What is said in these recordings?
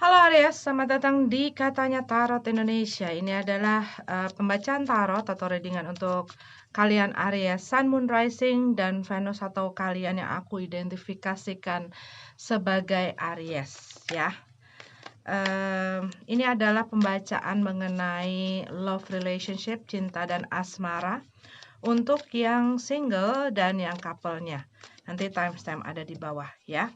Halo Aries, selamat datang di Katanya Tarot Indonesia. Ini adalah pembacaan tarot atau readingan untuk kalian Aries, Sun, Moon, Rising, dan Venus atau kalian yang aku identifikasikan sebagai Aries ya. Ini adalah pembacaan mengenai love relationship, cinta dan asmara untuk yang single dan yang couple-nya. Nanti timestamp ada di bawah ya.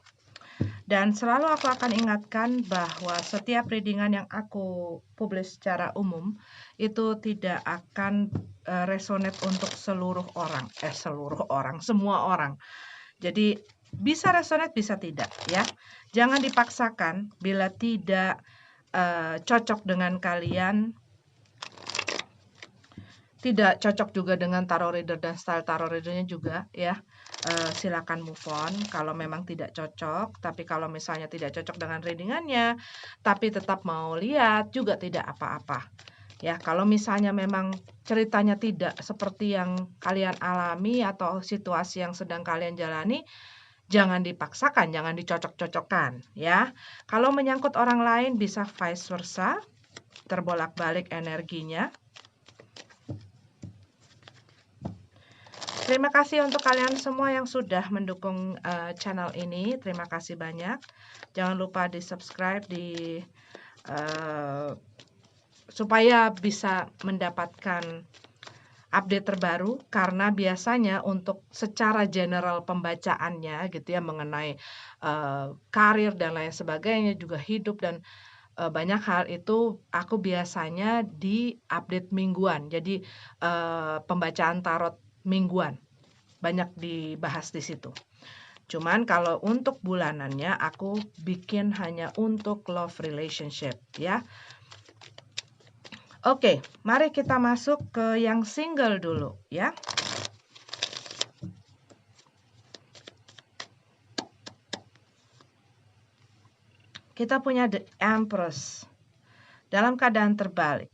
Dan selalu aku akan ingatkan bahwa setiap readingan yang aku publish secara umum itu tidak akan resonate untuk semua orang. Jadi bisa resonate, bisa tidak ya. Jangan dipaksakan bila tidak cocok dengan kalian. Tidak cocok juga dengan tarot reader dan style tarot readernya juga ya. Silakan move on kalau memang tidak cocok. Tapi kalau misalnya tidak cocok dengan readingannya tapi tetap mau lihat juga tidak apa-apa ya. Kalau misalnya memang ceritanya tidak seperti yang kalian alami atau situasi yang sedang kalian jalani, jangan dipaksakan, jangan dicocok-cocokkan ya. Kalau menyangkut orang lain bisa vice versa, terbolak-balik energinya. Terima kasih untuk kalian semua yang sudah mendukung channel ini. Terima kasih banyak. Jangan lupa di-subscribe supaya bisa mendapatkan update terbaru, karena biasanya untuk secara general pembacaannya gitu ya mengenai karir dan lain sebagainya, juga hidup dan banyak hal itu aku biasanya di-update mingguan. Jadi pembacaan tarot mingguan banyak dibahas di situ. Cuman kalau untuk bulanannya aku bikin hanya untuk love relationship ya. Oke, mari kita masuk ke yang single dulu ya. Kita punya The Empress dalam keadaan terbalik.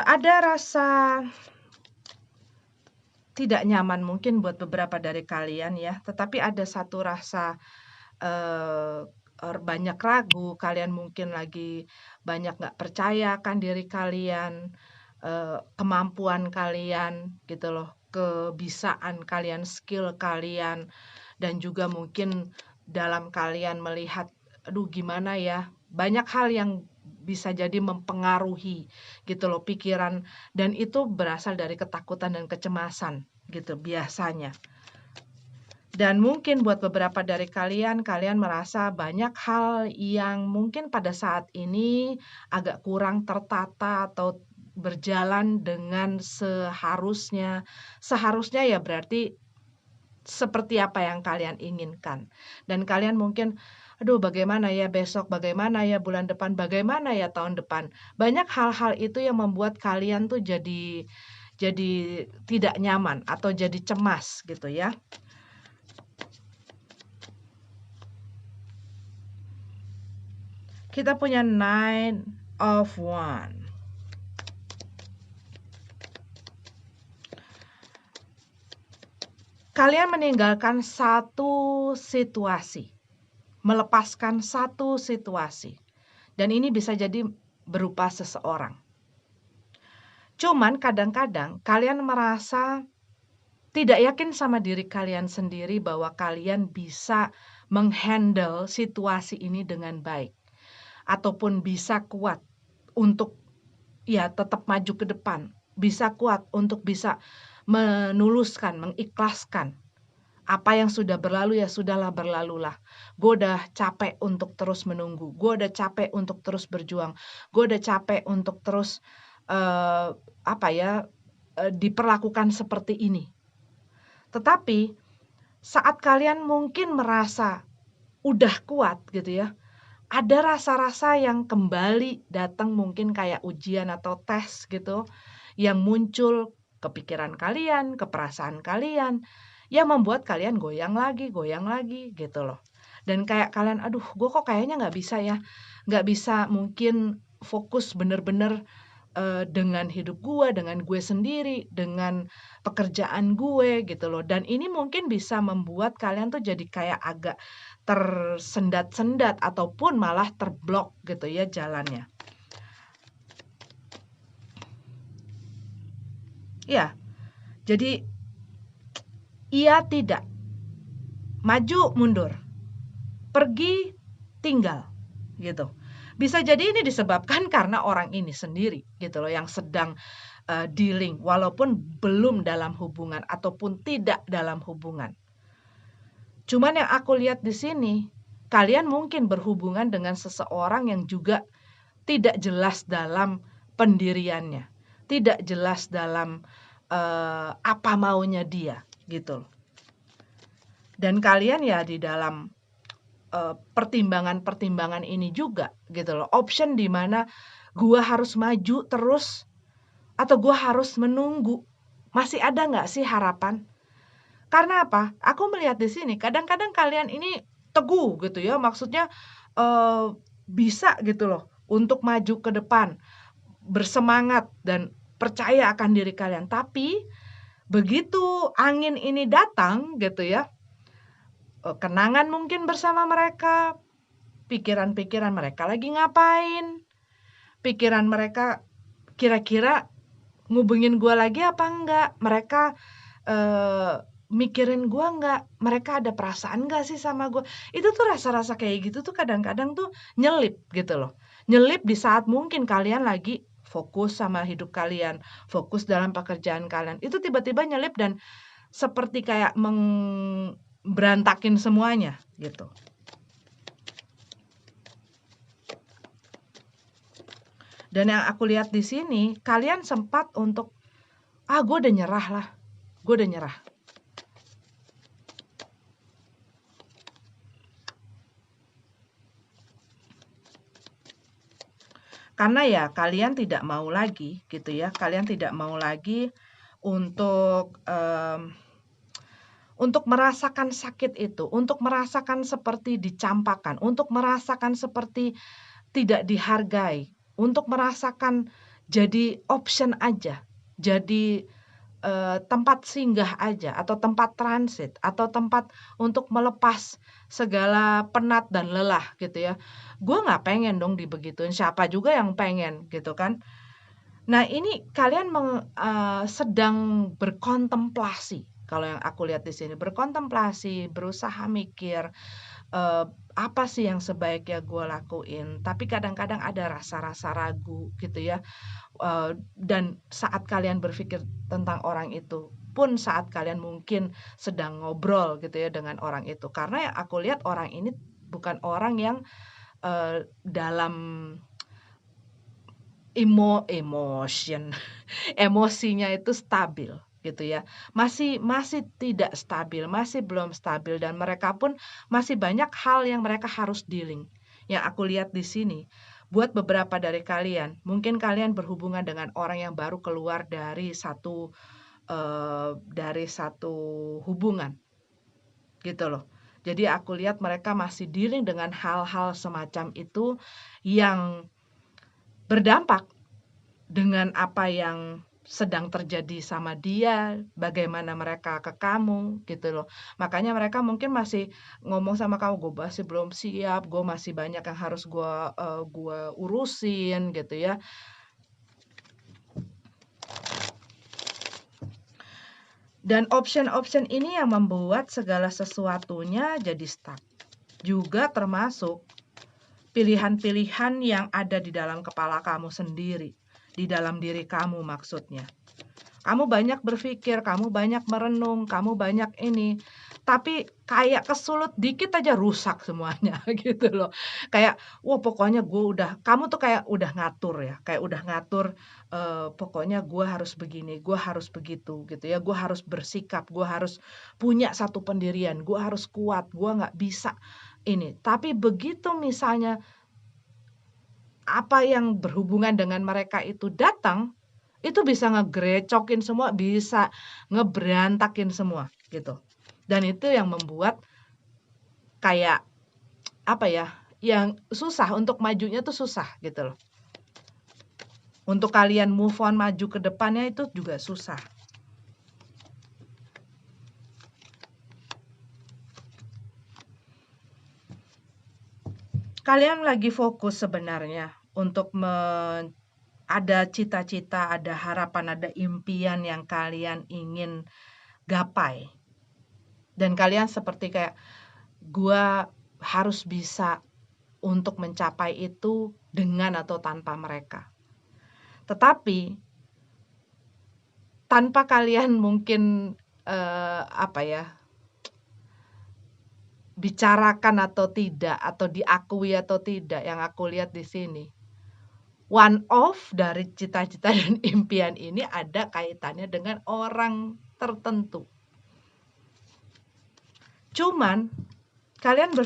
Ada rasa tidak nyaman mungkin buat beberapa dari kalian ya, tetapi ada satu rasa banyak ragu, kalian mungkin lagi banyak nggak percaya akan diri kalian, kemampuan kalian gitu loh, kebisaan kalian, skill kalian, dan juga mungkin dalam kalian melihat, aduh gimana ya, banyak hal yang bisa jadi mempengaruhi gitu loh pikiran, dan itu berasal dari ketakutan dan kecemasan gitu biasanya. Dan mungkin buat beberapa dari kalian, kalian merasa banyak hal yang mungkin pada saat ini agak kurang tertata atau berjalan dengan seharusnya. Seharusnya ya berarti seperti apa yang kalian inginkan. Dan kalian mungkin, aduh bagaimana ya besok, bagaimana ya bulan depan, bagaimana ya tahun depan. Banyak hal-hal itu yang membuat kalian tuh jadi tidak nyaman atau jadi cemas gitu ya. Kita punya Nine of Wands. Kalian meninggalkan satu situasi, melepaskan satu situasi, dan ini bisa jadi berupa seseorang. Cuman kadang-kadang kalian merasa tidak yakin sama diri kalian sendiri bahwa kalian bisa menghandle situasi ini dengan baik, ataupun bisa kuat untuk ya tetap maju ke depan, bisa kuat untuk bisa menuluskan, mengikhlaskan apa yang sudah berlalu ya sudahlah, berlalulah. Gue udah capek untuk terus menunggu, gue udah capek untuk terus berjuang, gue udah capek untuk terus diperlakukan seperti ini. Tetapi saat kalian mungkin merasa udah kuat gitu ya, ada rasa-rasa yang kembali datang, mungkin kayak ujian atau tes gitu, yang muncul ke pikiran kalian, ke perasaan kalian, yang membuat kalian goyang lagi gitu loh. Dan kayak kalian, aduh gue kok kayaknya nggak bisa ya, nggak bisa mungkin fokus bener-bener dengan hidup gue, dengan gue sendiri, dengan pekerjaan gue gitu loh. Dan ini mungkin bisa membuat kalian tuh jadi kayak agak tersendat-sendat ataupun malah terblok gitu ya jalannya. Ya, jadi iya tidak, maju mundur, pergi tinggal gitu. Bisa jadi ini disebabkan karena orang ini sendiri gitu loh yang sedang dealing walaupun belum dalam hubungan ataupun tidak dalam hubungan. Cuman yang aku lihat di sini, kalian mungkin berhubungan dengan seseorang yang juga tidak jelas dalam pendiriannya, tidak jelas dalam apa maunya dia gitu loh. Dan kalian ya di dalam pertimbangan-pertimbangan ini juga gitu loh. Option di mana gua harus maju terus atau gua harus menunggu. Masih ada nggak sih harapan? Karena apa? Aku melihat di sini kadang-kadang kalian ini teguh gitu ya, maksudnya bisa gitu loh untuk maju ke depan, bersemangat dan percaya akan diri kalian. Tapi begitu angin ini datang gitu ya, kenangan mungkin bersama mereka, pikiran-pikiran mereka lagi ngapain, pikiran mereka kira-kira ngubungin gua lagi apa enggak, mereka mikirin gua nggak, mereka ada perasaan nggak sih sama gua. Itu tuh rasa-rasa kayak gitu tuh kadang-kadang tuh nyelip gitu loh. Nyelip di saat mungkin kalian lagi fokus sama hidup kalian, fokus dalam pekerjaan kalian. Itu tiba-tiba nyelip dan seperti kayak berantakin semuanya gitu. Dan yang aku lihat di sini, kalian sempat untuk, gue udah nyerah lah, gue udah nyerah. Karena ya kalian tidak mau lagi gitu ya, kalian tidak mau lagi untuk merasakan sakit itu, untuk merasakan seperti dicampakkan, untuk merasakan seperti tidak dihargai, untuk merasakan jadi option aja, jadi tempat singgah aja atau tempat transit atau tempat untuk melepas segala penat dan lelah gitu ya. Gue nggak pengen dong dibegituin, siapa juga yang pengen gitu kan. Nah ini kalian sedang berkontemplasi, kalau yang aku lihat di sini, berkontemplasi, berusaha mikir, apa sih yang sebaiknya gue lakuin, tapi kadang-kadang ada rasa-rasa ragu gitu ya. Dan saat kalian berpikir tentang orang itu pun saat kalian mungkin sedang ngobrol gitu ya dengan orang itu. Karena yang aku lihat orang ini bukan orang yang dalam emosinya itu stabil gitu ya. Masih tidak stabil, masih belum stabil dan mereka pun masih banyak hal yang mereka harus dealing. Yang aku lihat di sini, buat beberapa dari kalian, mungkin kalian berhubungan dengan orang yang baru keluar dari satu hubungan gitu loh. Jadi aku lihat mereka masih dealing dengan hal-hal semacam itu yang berdampak dengan apa yang sedang terjadi sama dia, bagaimana mereka ke kamu gitu loh. Makanya mereka mungkin masih ngomong sama kamu, "Gue masih belum siap, gue masih banyak yang harus gue urusin," gitu ya. Dan option-option ini yang membuat segala sesuatunya jadi stuck. Juga termasuk pilihan-pilihan yang ada di dalam kepala kamu sendiri, di dalam diri kamu maksudnya. Kamu banyak berpikir, kamu banyak merenung, kamu banyak ini, tapi kayak kesulut dikit aja rusak semuanya gitu loh. Kayak, wah pokoknya kamu tuh kayak udah ngatur ya, kayak udah ngatur, pokoknya gue harus begini, gue harus begitu gitu ya, gue harus bersikap, gue harus punya satu pendirian, gue harus kuat, gue nggak bisa ini. Tapi begitu misalnya apa yang berhubungan dengan mereka itu datang, itu bisa ngegrecokin semua, bisa ngeberantakin semua gitu. Dan itu yang membuat kayak apa ya, yang susah untuk majunya tuh susah gitu loh. Untuk kalian move on, maju ke depannya itu juga susah. Kalian lagi fokus sebenarnya untuk ada cita-cita, ada harapan, ada impian yang kalian ingin gapai. Dan kalian seperti kayak, gua harus bisa untuk mencapai itu dengan atau tanpa mereka. Tetapi tanpa kalian mungkin bicarakan atau tidak, atau diakui atau tidak, yang aku lihat di sini, one off dari cita-cita dan impian ini ada kaitannya dengan orang tertentu. Cuman kalian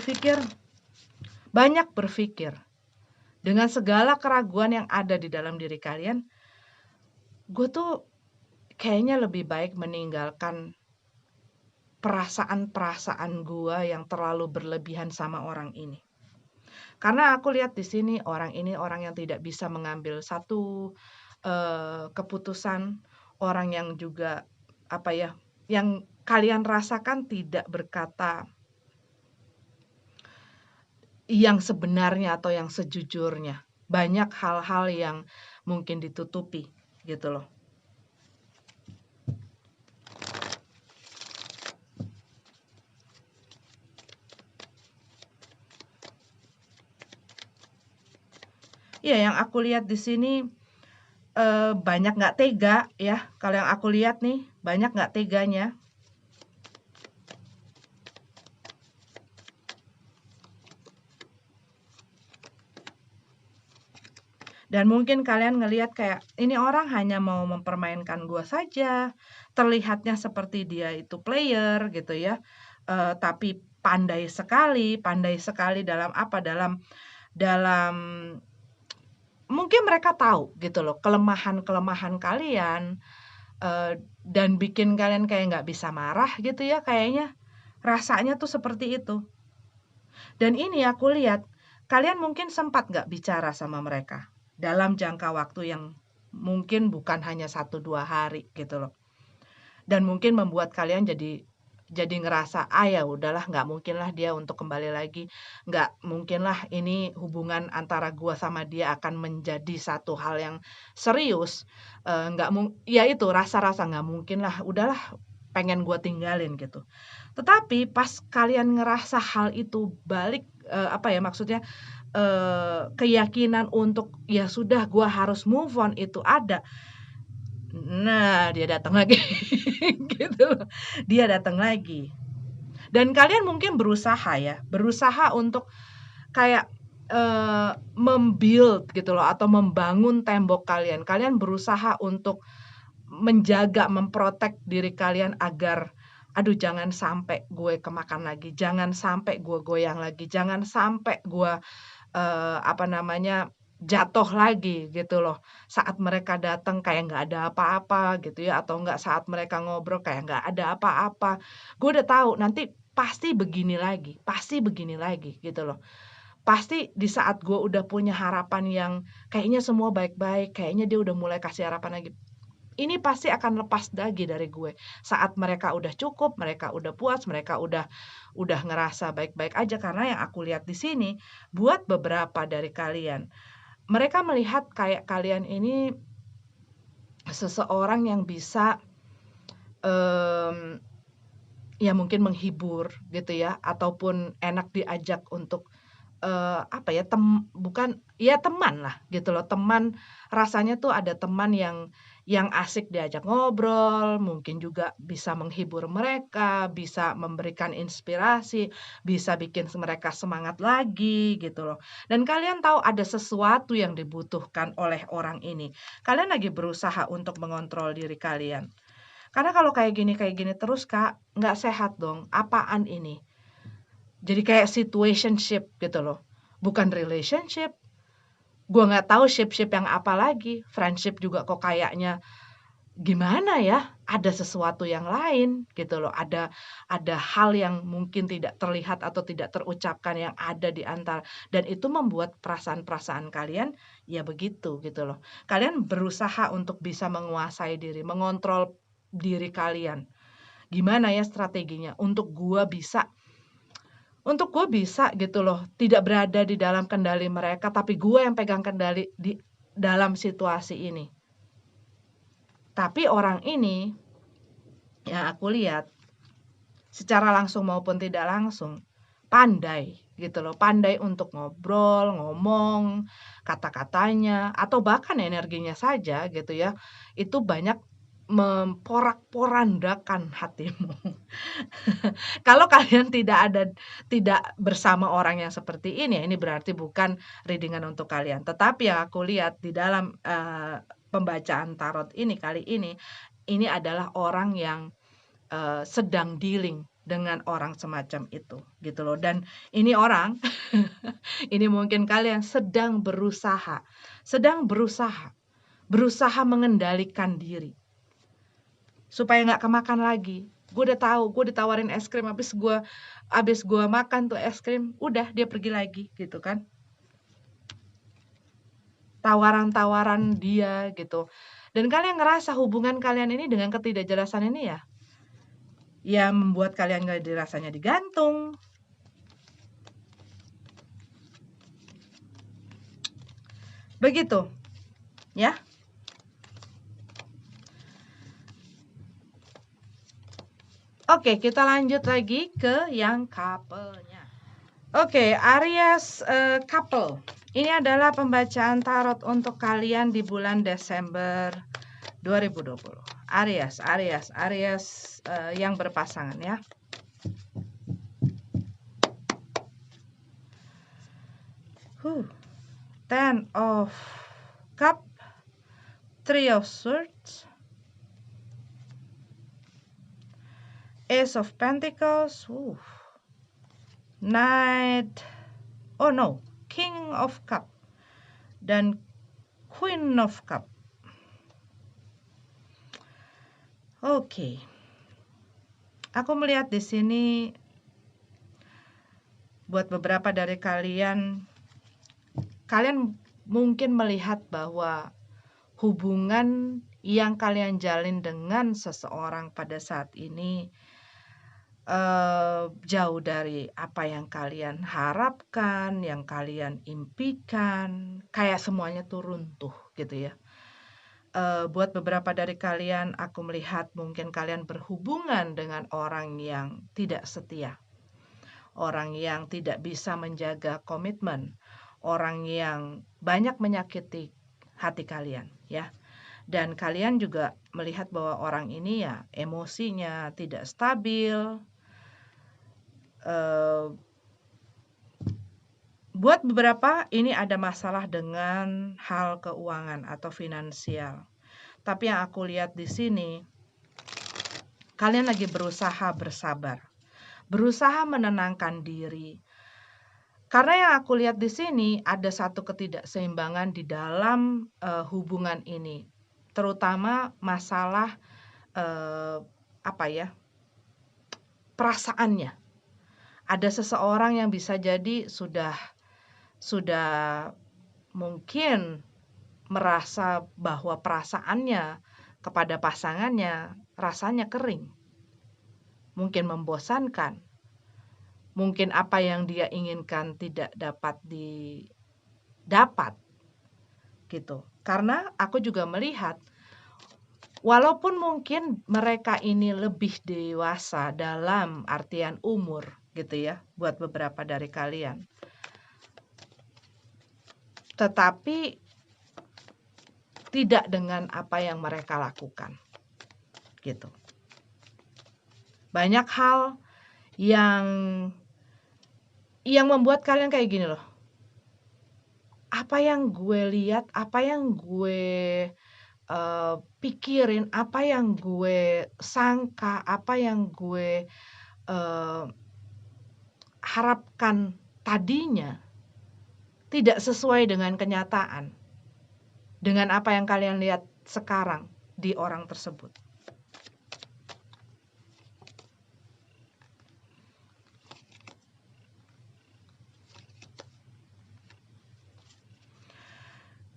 banyak berpikir dengan segala keraguan yang ada di dalam diri kalian, gue tuh kayaknya lebih baik meninggalkan perasaan-perasaan gue yang terlalu berlebihan sama orang ini. Karena aku lihat di sini orang ini orang yang tidak bisa mengambil satu keputusan, orang yang juga yang kalian rasakan tidak berkata yang sebenarnya atau yang sejujurnya. Banyak hal-hal yang mungkin ditutupi gitu loh. Ya, yang aku lihat di sini banyak nggak tega ya. Kalau yang aku lihat nih, banyak nggak teganya. Dan mungkin kalian ngelihat kayak, ini orang hanya mau mempermainkan gue saja. Terlihatnya seperti dia itu player gitu ya. Tapi pandai sekali dalam apa? Dalam mungkin mereka tahu gitu loh kelemahan-kelemahan kalian, dan bikin kalian kayak nggak bisa marah gitu ya, kayaknya rasanya tuh seperti itu. Dan ini aku lihat kalian mungkin sempat nggak bicara sama mereka dalam jangka waktu yang mungkin bukan hanya 1-2 hari gitu loh. Dan mungkin membuat kalian jadi ngerasa, ya udahlah, nggak mungkin lah dia untuk kembali lagi, nggak mungkin lah ini hubungan antara gua sama dia akan menjadi satu hal yang serius, ya itu rasa-rasa nggak mungkin lah, udahlah, pengen gua tinggalin gitu. Tetapi pas kalian ngerasa hal itu balik, maksudnya keyakinan untuk ya sudah gua harus move on itu ada. Nah, dia datang lagi gitu. Dia datang lagi. Dan kalian mungkin berusaha untuk kayak membuild gitu loh, atau membangun tembok kalian. Kalian berusaha untuk menjaga, memprotek diri kalian agar aduh jangan sampai gue kemakan lagi, jangan sampai gue goyang lagi, jangan sampai gue jatuh lagi gitu loh. Saat mereka datang kayak nggak ada apa-apa gitu ya, atau nggak saat mereka ngobrol kayak nggak ada apa-apa. Gue udah tahu nanti pasti begini lagi gitu loh. Pasti di saat gue udah punya harapan yang kayaknya semua baik-baik, kayaknya dia udah mulai kasih harapan lagi. Ini pasti akan lepas lagi dari gue. Saat mereka udah cukup, mereka udah puas, mereka udah ngerasa baik-baik aja. Karena yang aku lihat di sini, buat beberapa dari kalian, mereka melihat kayak kalian ini seseorang yang bisa ya mungkin menghibur gitu ya, ataupun enak diajak untuk teman lah gitu loh. Teman, rasanya tuh ada teman yang asik diajak ngobrol, mungkin juga bisa menghibur mereka, bisa memberikan inspirasi, bisa bikin mereka semangat lagi gitu loh. Dan kalian tahu ada sesuatu yang dibutuhkan oleh orang ini. Kalian lagi berusaha untuk mengontrol diri kalian. Karena kalau kayak gini terus, Kak, nggak sehat dong. Apaan ini? Jadi kayak situationship gitu loh. Bukan relationship. Gue nggak tahu ship yang apa lagi. Friendship juga kok kayaknya gimana ya, ada sesuatu yang lain gitu loh, ada hal yang mungkin tidak terlihat atau tidak terucapkan yang ada di antara dan itu membuat perasaan-perasaan kalian ya begitu gitu loh. Kalian berusaha untuk bisa menguasai diri, mengontrol diri kalian. Gimana ya strateginya untuk gue bisa gitu loh, tidak berada di dalam kendali mereka, tapi gue yang pegang kendali di dalam situasi ini. Tapi orang ini yang aku lihat secara langsung maupun tidak langsung pandai gitu loh, pandai untuk ngobrol, ngomong, kata-katanya atau bahkan energinya saja gitu ya, itu banyak memporak-porandakan hatimu. Kalau kalian tidak bersama orang yang seperti ini berarti bukan reading-an untuk kalian. Tetapi yang aku lihat di dalam, pembacaan tarot ini kali ini adalah orang yang, sedang dealing dengan orang semacam itu, gitu loh. Dan ini orang, ini mungkin kalian berusaha mengendalikan diri. Supaya nggak kemakan lagi. Gue udah tahu, gue ditawarin es krim, abis gue makan tuh es krim, udah dia pergi lagi gitu kan. Tawaran-tawaran dia gitu. Dan kalian ngerasa hubungan kalian ini dengan ketidakjelasan ini ya membuat kalian nggak dirasanya digantung. Begitu, ya. Oke, kita lanjut lagi ke yang couple-nya. Oke, Aries couple. Ini adalah pembacaan tarot untuk kalian di bulan Desember 2020. Aries yang berpasangan ya. Ten of Cup, Three of Swords, Ace of Pentacles, Knight, King of Cup, dan Queen of Cup. Oke. Aku melihat di sini buat beberapa dari kalian mungkin melihat bahwa hubungan yang kalian jalin dengan seseorang pada saat ini jauh dari apa yang kalian harapkan, yang kalian impikan, kayak semuanya tuh runtuh gitu ya. Buat beberapa dari kalian, aku melihat mungkin kalian berhubungan dengan orang yang tidak setia, orang yang tidak bisa menjaga komitmen, orang yang banyak menyakiti hati kalian ya. Dan kalian juga melihat bahwa orang ini ya emosinya tidak stabil. Buat beberapa ini ada masalah dengan hal keuangan atau finansial. Tapi yang aku lihat di sini, kalian lagi berusaha bersabar, berusaha menenangkan diri. Karena yang aku lihat di sini ada satu ketidakseimbangan di dalam hubungan ini, terutama masalah perasaannya. Ada seseorang yang bisa jadi sudah mungkin merasa bahwa perasaannya kepada pasangannya rasanya kering, mungkin membosankan, mungkin apa yang dia inginkan tidak dapat didapat gitu. Karena aku juga melihat walaupun mungkin mereka ini lebih dewasa dalam artian umur gitu ya, buat beberapa dari kalian, tetapi tidak dengan apa yang mereka lakukan gitu. Banyak hal yang membuat kalian kayak gini loh. Apa yang gue lihat, apa yang gue pikirin, apa yang gue sangka, apa yang gue harapkan tadinya tidak sesuai dengan kenyataan. Dengan apa yang kalian lihat sekarang. di orang tersebut.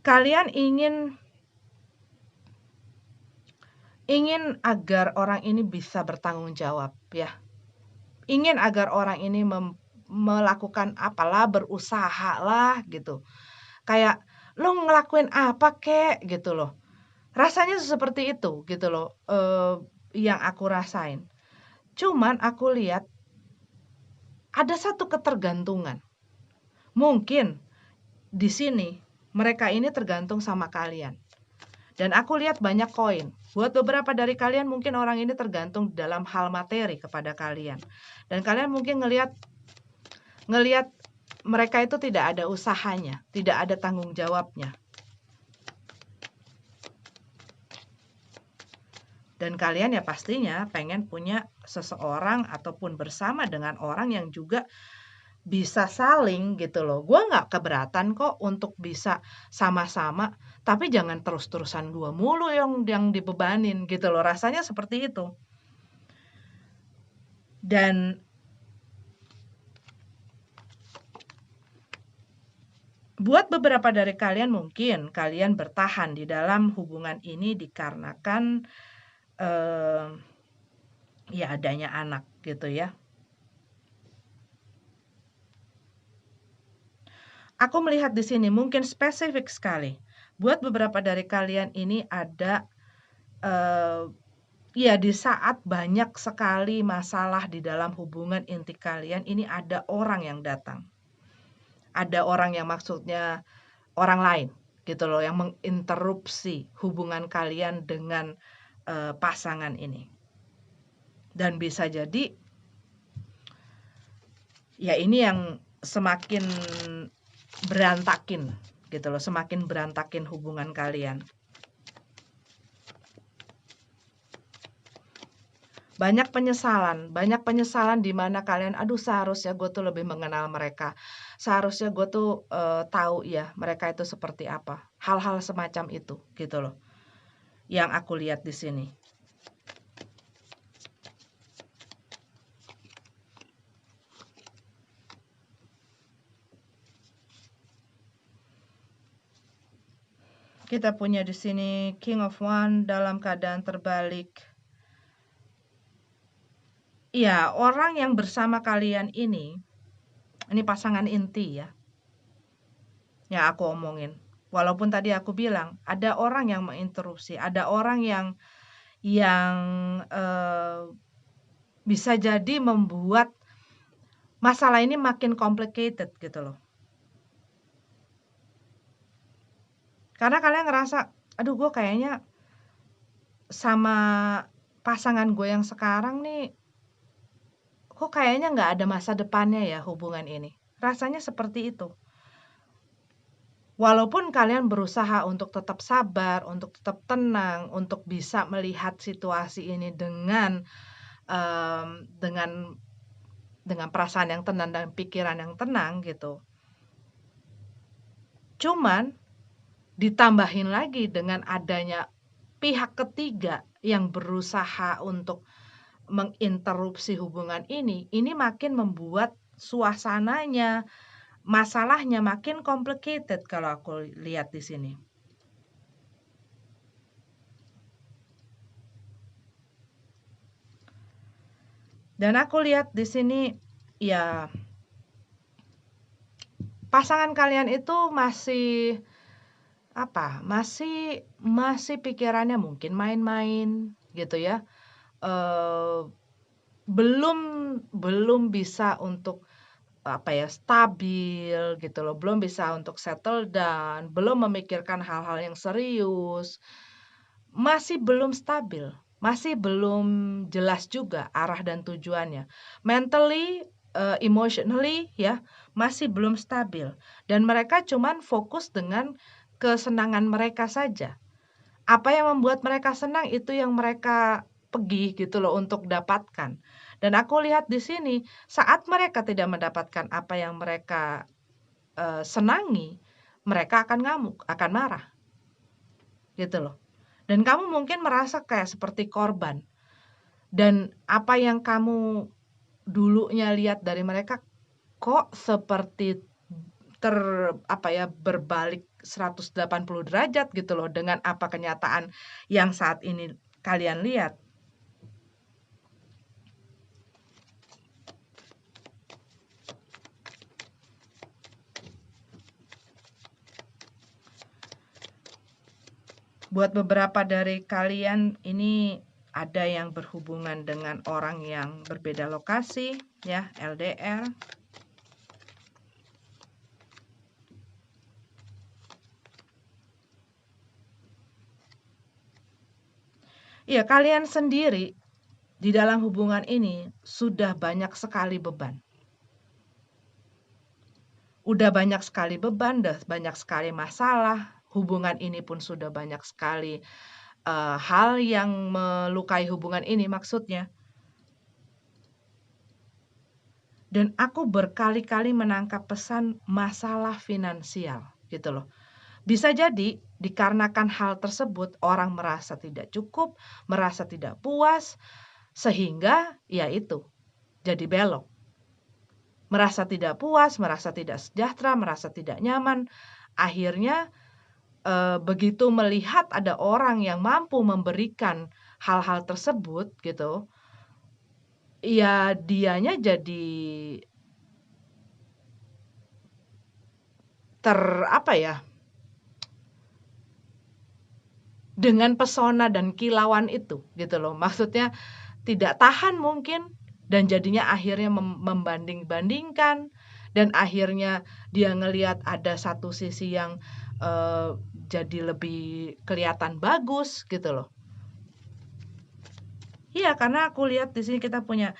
Kalian ingin agar orang ini bisa bertanggung jawab, ya. Ingin agar orang ini melakukan apalah, berusaha lah gitu. Kayak, "Lo ngelakuin apa kek?" Gitu loh. Rasanya seperti itu gitu loh, yang aku rasain. Cuman aku lihat ada satu ketergantungan. Mungkin di sini mereka ini tergantung sama kalian. Dan aku lihat banyak koin. Buat beberapa dari kalian mungkin orang ini tergantung dalam hal materi kepada kalian. Dan kalian mungkin ngelihat mereka itu tidak ada usahanya, tidak ada tanggung jawabnya. Dan kalian ya pastinya pengen punya seseorang ataupun bersama dengan orang yang juga bisa saling gitu loh. Gue nggak keberatan kok untuk bisa sama-sama, tapi jangan terus-terusan gue mulu yang dibebanin gitu loh. Rasanya seperti itu. Dan buat beberapa dari kalian mungkin kalian bertahan di dalam hubungan ini dikarenakan ya adanya anak gitu ya. Aku melihat di sini mungkin spesifik sekali. Buat beberapa dari kalian ini ada ya di saat banyak sekali masalah di dalam hubungan inti kalian ini ada orang yang datang. Ada orang yang maksudnya orang lain gitu loh yang menginterupsi hubungan kalian dengan pasangan ini. Dan bisa jadi ya ini yang semakin berantakin gitu loh, semakin berantakin hubungan kalian. Banyak penyesalan di mana kalian, aduh seharusnya gue tuh lebih mengenal mereka. Seharusnya gue tuh tahu ya mereka itu seperti apa. Hal-hal semacam itu gitu loh. Yang aku lihat di sini. Kita punya di sini King of Wands dalam keadaan terbalik. Iya, orang yang bersama kalian ini pasangan inti ya. Yang aku omongin. Walaupun tadi aku bilang ada orang yang menginterupsi, ada orang yang bisa jadi membuat masalah ini makin complicated gitu loh. Karena kalian ngerasa, aduh gue kayaknya sama pasangan gue yang sekarang nih, kok kayaknya nggak ada masa depannya ya hubungan ini. Rasanya seperti itu. Walaupun kalian berusaha untuk tetap sabar, untuk tetap tenang, untuk bisa melihat situasi ini dengan perasaan yang tenang dan pikiran yang tenang gitu. Cuman ditambahin lagi dengan adanya pihak ketiga yang berusaha untuk menginterupsi hubungan ini makin membuat suasananya, masalahnya makin complicated kalau aku lihat di sini. Dan aku lihat di sini ya pasangan kalian itu masih masih pikirannya mungkin main-main gitu ya. Belum bisa untuk stabil gitu loh, belum bisa untuk settle down, belum memikirkan hal-hal yang serius, masih belum stabil, masih belum jelas juga arah dan tujuannya. Mentally, emotionally ya, masih belum stabil dan mereka cuman fokus dengan kesenangan mereka saja. Apa yang membuat mereka senang itu yang mereka pergi gitu loh untuk dapatkan. Dan aku lihat di sini saat mereka tidak mendapatkan apa yang mereka senangi, mereka akan ngamuk, akan marah. Gitu loh. Dan kamu mungkin merasa kayak seperti korban. Dan apa yang kamu dulunya lihat dari mereka kok seperti berbalik 180 derajat gitu loh dengan apa kenyataan yang saat ini kalian lihat. Buat beberapa dari kalian ini ada yang berhubungan dengan orang yang berbeda lokasi, ya, LDR. Ya, kalian sendiri di dalam hubungan ini sudah banyak sekali beban. Udah banyak sekali beban, udah banyak sekali masalah. Hubungan ini pun sudah banyak sekali hal yang melukai hubungan ini maksudnya. Dan aku berkali-kali menangkap pesan masalah finansial gitu loh. Bisa jadi dikarenakan hal tersebut orang merasa tidak cukup, merasa tidak puas, sehingga ya itu jadi belok. Merasa tidak puas, merasa tidak sejahtera, merasa tidak nyaman. Akhirnya begitu melihat ada orang yang mampu memberikan hal-hal tersebut gitu, ya dianya jadi dengan pesona dan kilauan itu gitu loh. Maksudnya tidak tahan mungkin dan jadinya akhirnya membanding-bandingkan dan akhirnya dia ngelihat ada satu sisi yang jadi lebih kelihatan bagus gitu loh. Iya, karena aku lihat di sini kita punya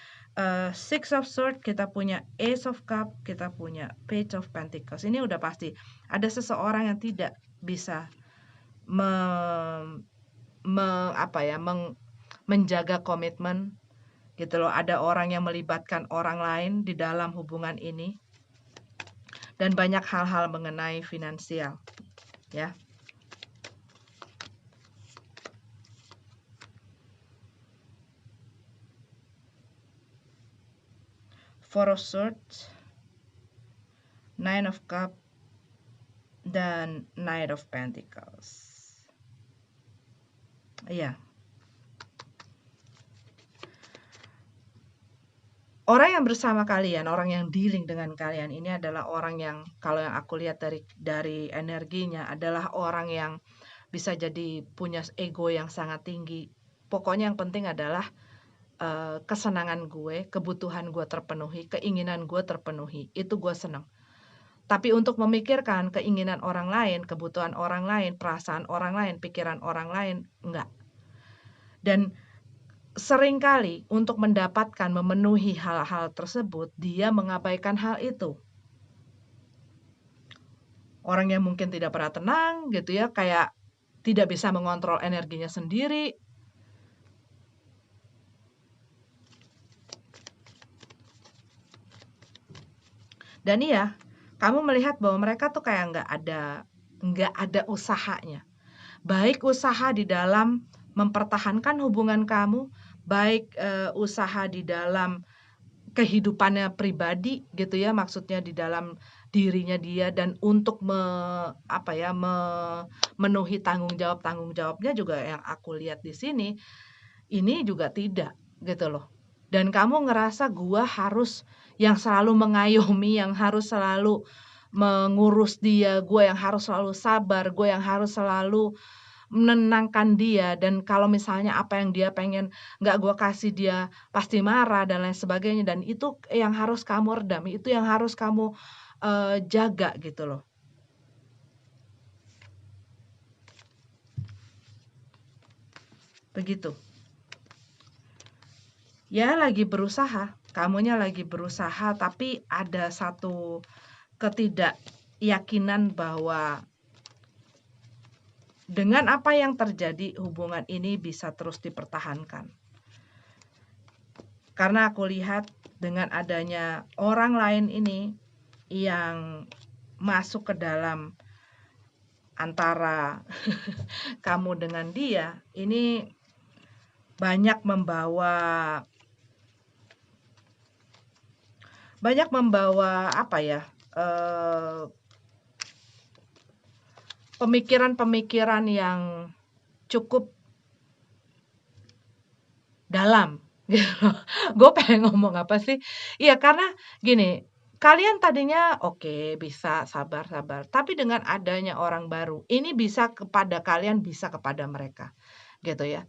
Six of Swords, kita punya Ace of Cup, kita punya Page of Pentacles. Ini udah pasti ada seseorang yang tidak bisa menjaga komitmen gitu loh. Ada orang yang melibatkan orang lain di dalam hubungan ini dan banyak hal-hal mengenai finansial ya. Four of Swords, Nine of Cup, dan Knight of Pentacles. Iya. Orang yang bersama kalian, orang yang dealing dengan kalian ini adalah orang yang kalau yang aku lihat dari energinya adalah orang yang bisa jadi punya ego yang sangat tinggi. Pokoknya yang penting adalah kesenangan gue, kebutuhan gue terpenuhi, keinginan gue terpenuhi. Itu gue senang. Tapi untuk memikirkan keinginan orang lain, kebutuhan orang lain, perasaan orang lain, pikiran orang lain, enggak. Dan seringkali untuk mendapatkan memenuhi hal-hal tersebut, dia mengabaikan hal itu. Orang yang mungkin tidak pernah tenang gitu ya, kayak tidak bisa mengontrol energinya sendiri. Dan iya, kamu melihat bahwa mereka tuh kayak nggak ada usahanya. Baik usaha di dalam mempertahankan hubungan kamu, baik usaha di dalam kehidupannya pribadi gitu ya, maksudnya di dalam dirinya dia dan untuk memenuhi tanggung jawabnya juga yang aku lihat di sini, ini juga tidak gitu loh. Dan kamu ngerasa gua harus yang selalu mengayomi, yang harus selalu mengurus dia, gua yang harus selalu sabar, gua yang harus selalu menenangkan dia dan kalau misalnya apa yang dia pengen nggak gue kasih dia pasti marah dan lain sebagainya dan itu yang harus kamu redam, itu yang harus kamu jaga gitu loh. Begitu. Ya lagi berusaha, kamunya lagi berusaha tapi ada satu ketidakyakinan bahwa dengan apa yang terjadi hubungan ini bisa terus dipertahankan. Karena aku lihat dengan adanya orang lain ini yang masuk ke dalam antara kamu dengan dia ini banyak membawa apa ya, pemikiran-pemikiran yang cukup dalam gitu loh. Gue pengen ngomong apa sih, iya karena gini, kalian tadinya oke, bisa sabar-sabar, tapi dengan adanya orang baru, ini bisa kepada kalian, bisa kepada mereka, gitu ya.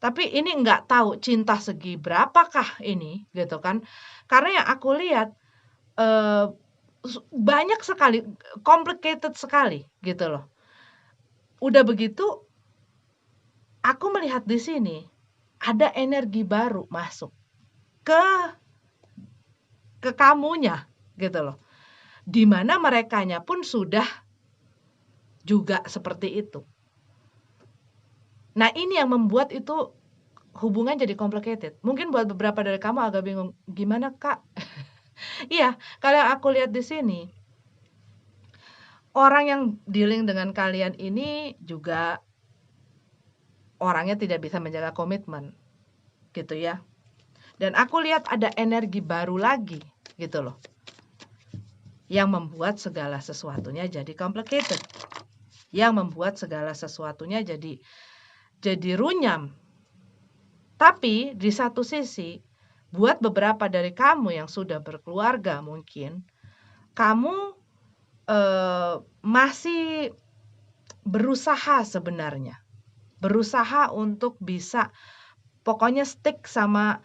Tapi ini nggak tahu cinta segi berapakah ini, gitu kan. Karena yang aku lihat, eee, banyak sekali, complicated sekali, gitu loh. Udah begitu, aku melihat di sini, ada energi baru masuk ke kamunya, gitu loh. Di mana merekanya pun sudah juga seperti itu. Nah, ini yang membuat itu hubungan jadi complicated. Mungkin buat beberapa dari kamu agak bingung, "Gimana, Kak?" Iya, kalau yang aku lihat di sini, orang yang dealing dengan kalian ini juga orangnya tidak bisa menjaga komitmen, gitu ya. Dan aku lihat ada energi baru lagi, gitu loh. Yang membuat segala sesuatunya jadi complicated. Yang membuat segala sesuatunya jadi runyam. Tapi di satu sisi, buat beberapa dari kamu yang sudah berkeluarga mungkin, kamu masih berusaha sebenarnya. Berusaha untuk bisa pokoknya stick sama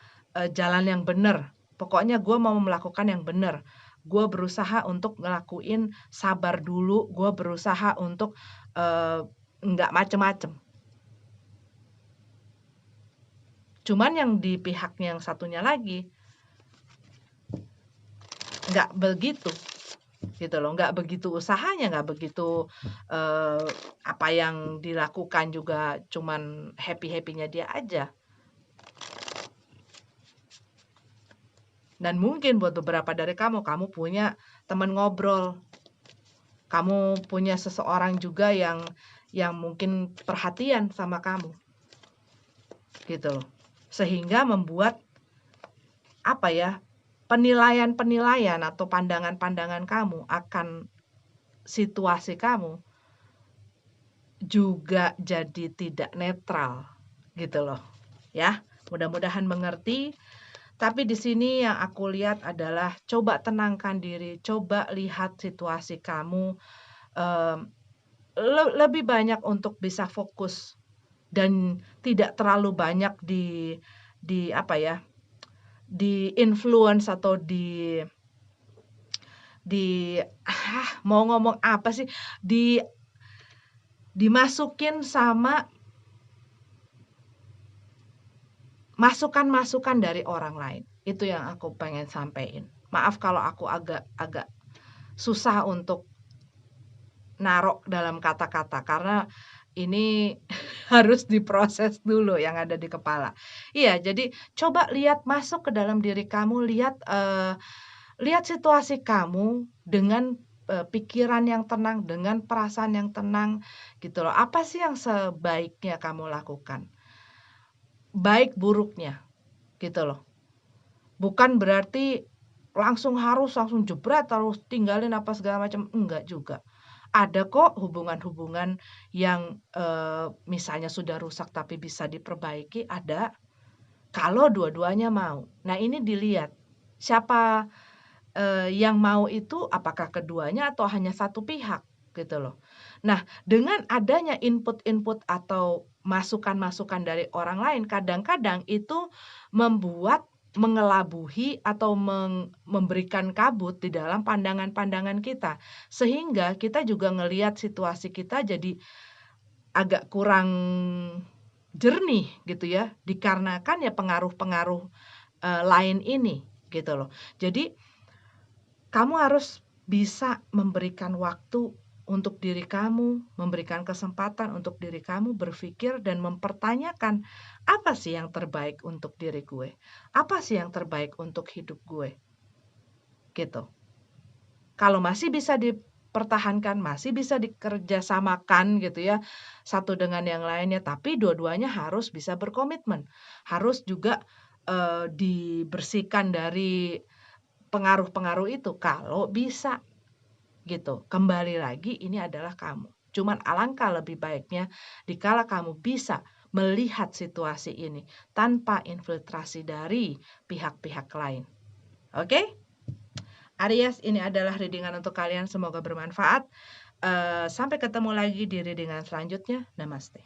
jalan yang benar. Pokoknya gue mau melakukan yang benar. Gue berusaha untuk ngelakuin sabar dulu. Gue berusaha untuk nggak macem-macem. Cuman yang di pihaknya yang satunya lagi nggak begitu, gitu loh. Nggak begitu usahanya, nggak begitu apa yang dilakukan juga cuman happy-happynya dia aja. Dan mungkin buat beberapa dari kamu punya teman ngobrol. Kamu punya seseorang juga yang mungkin perhatian sama kamu. Gitu loh. Sehingga membuat apa ya, penilaian-penilaian atau pandangan-pandangan kamu akan situasi kamu juga jadi tidak netral, gitu loh. Ya, mudah-mudahan mengerti. Tapi di sini yang aku lihat adalah coba tenangkan diri, coba lihat situasi kamu, lebih banyak untuk bisa fokus dan tidak terlalu banyak di apa ya, di influence atau mau ngomong apa sih, dimasukin sama masukan-masukan dari orang lain. Itu yang aku pengen sampein. Maaf kalau aku agak susah untuk narok dalam kata-kata karena ini harus diproses dulu yang ada di kepala. Iya, jadi coba lihat masuk ke dalam diri kamu, lihat situasi kamu dengan pikiran yang tenang, dengan perasaan yang tenang, gitu loh. Apa sih yang sebaiknya kamu lakukan? Baik buruknya, gitu loh. Bukan berarti langsung jebret, harus tinggalin apa segala macam, enggak juga. Ada kok hubungan-hubungan yang, misalnya sudah rusak tapi bisa diperbaiki, ada. Kalau dua-duanya mau. Nah, ini dilihat, siapa, yang mau itu apakah keduanya atau hanya satu pihak, gitu loh. Nah, dengan adanya input-input atau masukan-masukan dari orang lain, kadang-kadang itu membuat mengelabuhi atau memberikan kabut di dalam pandangan-pandangan kita. Sehingga kita juga ngelihat situasi kita jadi agak kurang jernih gitu ya, dikarenakan ya pengaruh-pengaruh, lain ini, gitu loh. Jadi kamu harus bisa memberikan waktu untuk diri kamu, memberikan kesempatan untuk diri kamu berpikir dan mempertanyakan, apa sih yang terbaik untuk diri gue? Apa sih yang terbaik untuk hidup gue? Gitu. Kalau masih bisa dipertahankan, masih bisa dikerjasamakan gitu ya, satu dengan yang lainnya, tapi dua-duanya harus bisa berkomitmen. Harus juga, dibersihkan dari pengaruh-pengaruh itu kalau bisa, gitu. Kembali lagi ini adalah kamu. Cuman alangkah lebih baiknya dikala kamu bisa melihat situasi ini tanpa infiltrasi dari pihak-pihak lain. Oke? Aries, ini adalah readingan untuk kalian, semoga bermanfaat. Sampai ketemu lagi di readingan selanjutnya. Namaste.